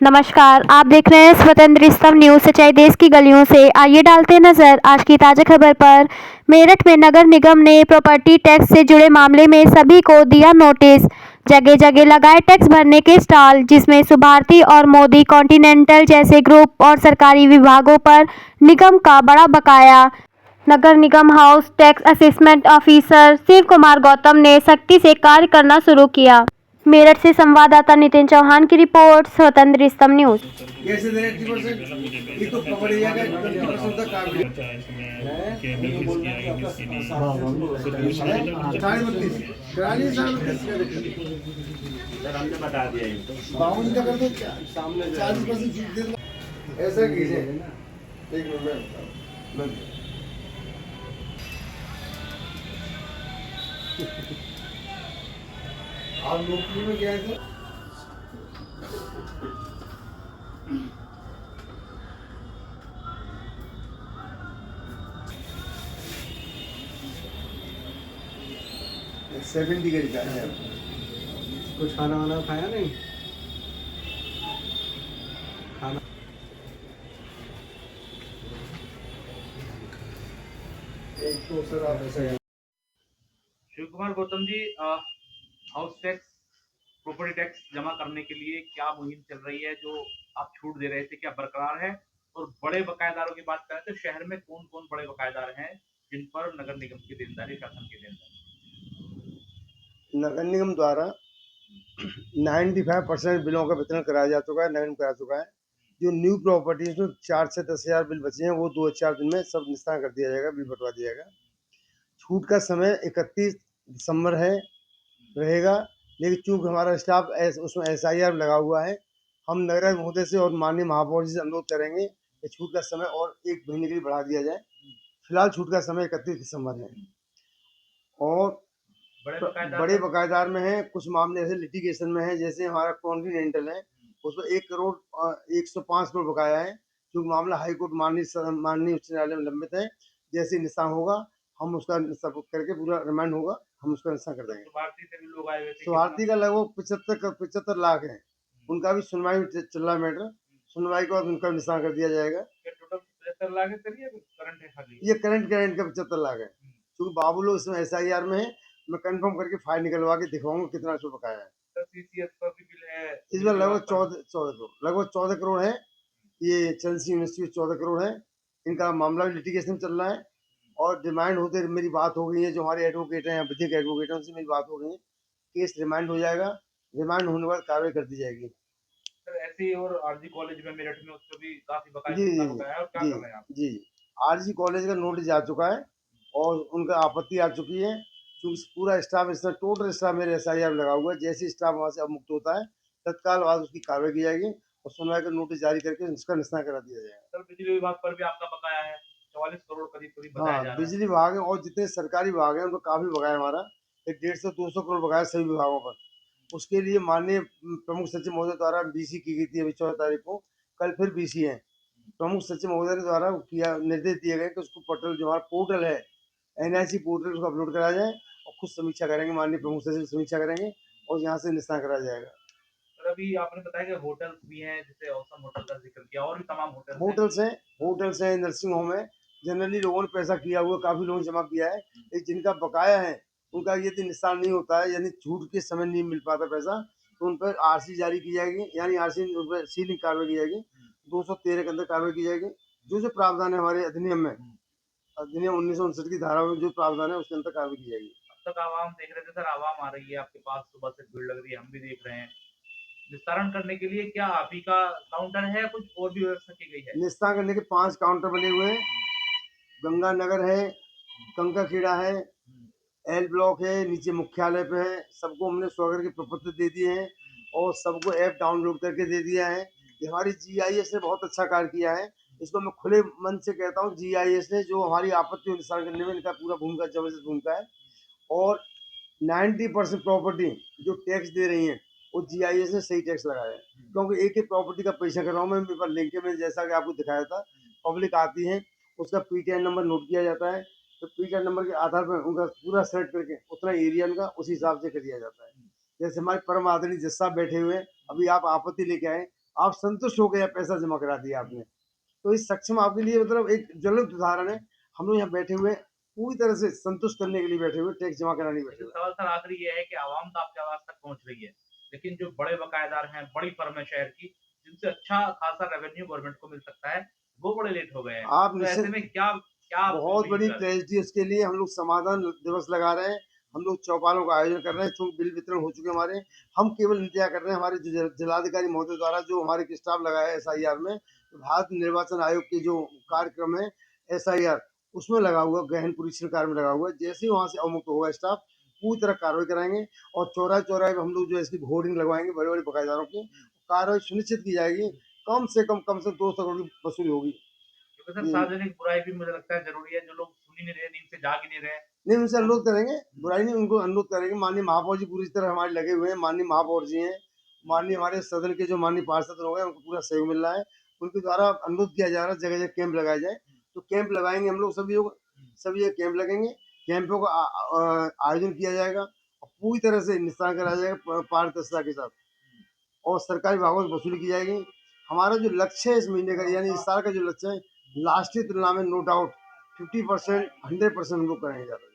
नमस्कार, आप देख रहे हैं स्वतंत्र स्तंभ न्यूज़। सच्चाई देश की गलियों से। आइए डालते हैं नजर आज की ताज़ा खबर पर। मेरठ में नगर निगम ने प्रॉपर्टी टैक्स से जुड़े मामले में सभी को दिया नोटिस। जगह जगह लगाए टैक्स भरने के स्टॉल, जिसमें सुभारती और मोदी कॉन्टिनेंटल जैसे ग्रुप और सरकारी विभागों पर निगम का बड़ा बकाया। नगर निगम house tax assessment officer Shiv Kumar Gautam ने सख्ती से कार्य करना शुरू किया। मेरठ से संवाददाता नितिन चौहान की रिपोर्ट, स्वतंत्र स्तंभ न्यूज़। कैसे दे 80%? ये तो पकड़ जाएगा 20% तक काम है। साढ़े 32 करानी, साढ़े 32 सर हमने बता दिया ये तो। बावन का कर दो, सामने 40% छूट दे दो। ऐसा कीजिए, एक मिनट आप नौकरी में गए थे? सेवेंटी का रिचार्ज है आपको। कुछ खाना वाना खाया नहीं? खाना एक तो सर आप ऐसा Shiv Kumar Gautam ji, house tax property tax जमा करने के लिए क्या मुहिम चल रही है? जो आप छूट दे रहे थे, क्या बरकरार है? और बड़े बकायेदारों की बात करें तो शहर में कौन कौन बड़े बकायेदार हैं जिन पर नगर निगम की देनदारी, शासन की देनदारी? नगर निगम द्वारा 95% बिलों का वितरण कराया जा चुका है, नगर निगम करा चुका है। जो न्यू प्रॉपर्टीज में 4 से 10,000 बिल बचे हैं, वो 2-4 दिन में सब निस्तारण कर दिया जाएगा, बिल बंटवा दिया जाएगा। छूट का समय 31 दिसंबर है रहेगा, लेकिन चूंकि हमारा स्टाफ उसमें SIR लगा हुआ है, हम नगर महोदय से और माननीय महापौर जी से अनुरोध करेंगे कि छूट का समय और 1 महीने के लिए बढ़ा दिया जाए। फिलहाल छूट का समय 31 दिसंबर है। और बड़े बकायेदार में है, कुछ मामले ऐसे लिटिगेशन में है, जैसे हमारा कॉन्टिनेंटल है, उसमें 1 करोड़ 105 करोड़ बकाया है, जो मामला हाई कोर्ट माननीय उच्च न्यायालय में लंबित है। जैसे निस्तारण होगा, हम उसका निस्तारण करके पूरा रिमांड होगा, हम उसका निस्तारण कर देंगे। सुभारती से भी लोग आए हुए थे, सुभारती का लगभग 75 लाख है, उनका भी सुनवाई में चल रहा है मैटर। सुनवाई के बाद उनका निस्तारण कर दिया जाएगा। टोटल 75 लाख है सर, ये करंट है खाली? ये करंट का 75 लाख है, क्योंकि बाबू लोग इसमें SIR में है। मैं कंफर्म करके फाइल निकलवा के दिखाऊंगा कितना इसमें बकाया है। सर CCS पर भी बिल है? इस बार लगभग 14 करोड़ है। ये चेल्सी यूनिवर्सिटी 14 करोड़ है। इनका मामला भी लिटिगेशन चल रहा है, और रिमांड होते मेरी बात हो गई है, जो हमारे एडवोकेट हैं, विधिक एडवोकेट हैं, उनसे मेरी बात हो गई है। केस रिमांड हो जाएगा, रिमांड होने के बाद कार्रवाई कर दी जाएगी। सर ऐसे ही और आरजी कॉलेज में मेरठ में, उसको भी काफी जी जी बकाया है, और क्या जी कर रहे हैं आप? जी RG कॉलेज का नोटिस आ चुका है, और उनका आपत्ति आ चुकी है। चूँकि पूरा स्टाफ, इसमें टोटल स्टाफ मेरे SIR लगा हुआ है, जैसे स्टाफ वहाँ से अब मुक्त होता है, तत्काल बाद उसकी कार्रवाई की जाएगी और सुनवाई का नोटिस जारी करके उसका निस्तारण करा दिया जाएगा। सर बिजली विभाग पर भी आपका बकाया है, 44 करोड़ करीब करीब बताया हाँ, जा रहा है। बिजली विभाग है और जितने सरकारी विभाग हैं, उनको काफ़ी बकाया है हमारा। एक 150-200 करोड़ बकाया है सभी विभागों पर। उसके लिए माननीय प्रमुख सचिव महोदय द्वारा BC की गई थी अभी 14 तारीख को। कल फिर BC है। प्रमुख सचिव महोदय के द्वारा किया निर्देश दिए गए कि उसको पोर्टल, जो हमारा पोर्टल है NIC पोर्टल, उसको अपलोड कराया जाए, और खुद समीक्षा करेंगे, माननीय प्रमुख सचिव समीक्षा करेंगे और यहाँ से निस्तारण कराया जाएगा। सर अभी आपने बताया कि होटल्स भी हैं, जैसे औसम होटल का जिक्र किया, और भी तमाम होटल्स हैं, नर्सिंग होम है। जनरली लोगों ने पैसा किया हुआ, काफ़ी लोगों ने जमा किया है, लेकिन जिनका बकाया है, उनका यदि निस्तारण नहीं होता है, यानी छूट के समय नहीं मिल पाता पैसा, तो उन पर RC जारी की जाएगी, यानी RC उन पर सीलिंग कार्रवाई की जाएगी, 213 के अंदर कार्रवाई की जाएगी। जो प्रावधान है हमारे अधिनियम में, अधिनियम 1959 की धारा में जो प्रावधान है, उसके अंदर कार्रवाई की जाएगी। अब तक आवाम देख रहे थे सर, आवाम आ रही है आपके पास, सुबह से भीड़ लग रही है, हम भी देख रहे हैं। निस्तारण करने के लिए क्या आप ही का काउंटर है, कुछ और भी व्यवस्था की गई है? निस्तारण करने के 5 काउंटर बने हुए हैं। गंगानगर है, कंकाखेड़ा है, L ब्लॉक है, नीचे मुख्यालय पे है। सबको हमने स्वागत के प्रपत्र दे दिए हैं, और सबको ऐप डाउनलोड करके दे दिया है। ये हमारी GIS ने बहुत अच्छा कार्य किया है। इसको मैं खुले मन से कहता हूँ, GIS ने जो हमारी आपत्ति को निस्तारण करने में इनका पूरा भूमिका, जबरदस्त भूमिका है। और 90% प्रॉपर्टी जो टैक्स दे रही हैं, वो GIS ने सही टैक्स लगाया है, क्योंकि एक ही प्रॉपर्टी का पैसा कर रहा हूँ मैं। मेरे पास लिंक में, जैसा कि आपको दिखाया था, पब्लिक आती है, उसका PTN नंबर नोट किया जाता है, तो PTN नंबर के आधार पर उनका पूरा सेलेक्ट करके उतना एरिया उनका उसी हिसाब से कर दिया जाता है। जैसे हमारे परम आदरणीय जज साहब बैठे हुए हैं, अभी आप आपत्ति लेके आए, आप संतुष्ट हो गए, पैसा जमा करा दिया आपने। तो इस सक्षम आपके लिए मतलब एक ज्वलंत उदाहरण है। हम लोग यहाँ बैठे हुए हैं, पूरी तरह से संतुष्ट करने के लिए बैठे हुए, टैक्स जमा कराने बैठे लेकिन हुए। सवाल सर आखिरी ये है कि आवाम तो आपकी आवाज तक पहुंच रही है, लेकिन जो बड़े बकायेदार हैं, बड़ी फर्म है शहर की, जिनसे अच्छा खासा रेवेन्यू गवर्नमेंट को मिल सकता है, वो बड़े लेट हो गए हैं। आप तो ऐसे निश्चित में क्या क्या आप बहुत उम्मीद बड़ी कर रहे हैं? ट्रेजेडी है, उसके लिए हम लोग समाधान दिवस लगा रहे हैं। हम लोग चौपालों का आयोजन कर रहे हैं, चूंकि बिल वितरण हो चुके हैं हमारे। हम केवल इंतजार कर रहे हैं हमारे जो जिलाधिकारी महोदय द्वारा जो हमारे स्टाफ लगाया है एसआईआर में, तो भारत निर्वाचन आयोग के जो कार्यक्रम है एसआईआर, उसमें लगा हुआ, गहन परीक्षण कार्य में लगा हुआ है। जैसे ही वहां से अवमुक्त होगा स्टाफ, पूरी तरह कार्रवाई कराएंगे और चौराहे चौराहे पे हम लोग जो है इसकी होर्डिंग लगवाएंगे, बड़े बड़े बकायेदारों की कार्रवाई सुनिश्चित की जाएगी। कम से 200 करोड़ की वसूली होगी। क्योंकि सर ये सार्वजनिक बुराई भी मुझे लगता है ज़रूरी है, जो लोग सुन ही नहीं रहे, नींद से जाग ही नहीं रहे। नहीं, उनसे हम अनुरोध करेंगे, बुराई नहीं, उनको अनुरोध करेंगे। माननीय महापौर जी पूरी तरह हमारे लगे हुए हैं, माननीय महापौर जी हैं, माननीय हमारे सदन के जो माननीय पार्षद लोग हैं, उनको पूरा सहयोग मिल रहा है। उनके द्वारा अनुरोध किया जा रहा है जगह-जगह कैंप लगाया जाए, तो कैंप लगाएंगे हम लोग सभी लोग, सभी जगह कैंप लगेंगे, कैंपों का आयोजन किया जाएगा और पूरी तरह से निस्तारण कराया जाएगा पारदर्शिता के साथ और सरकारी विभागों से वसूली की जाएगी। हमारा जो लक्ष्य है इस महीने का, यानी इस साल का जो लक्ष्य है, लास्ट की तुलना में नो डाउट 50%, 100% हम लोग करेंगे ज़्यादा।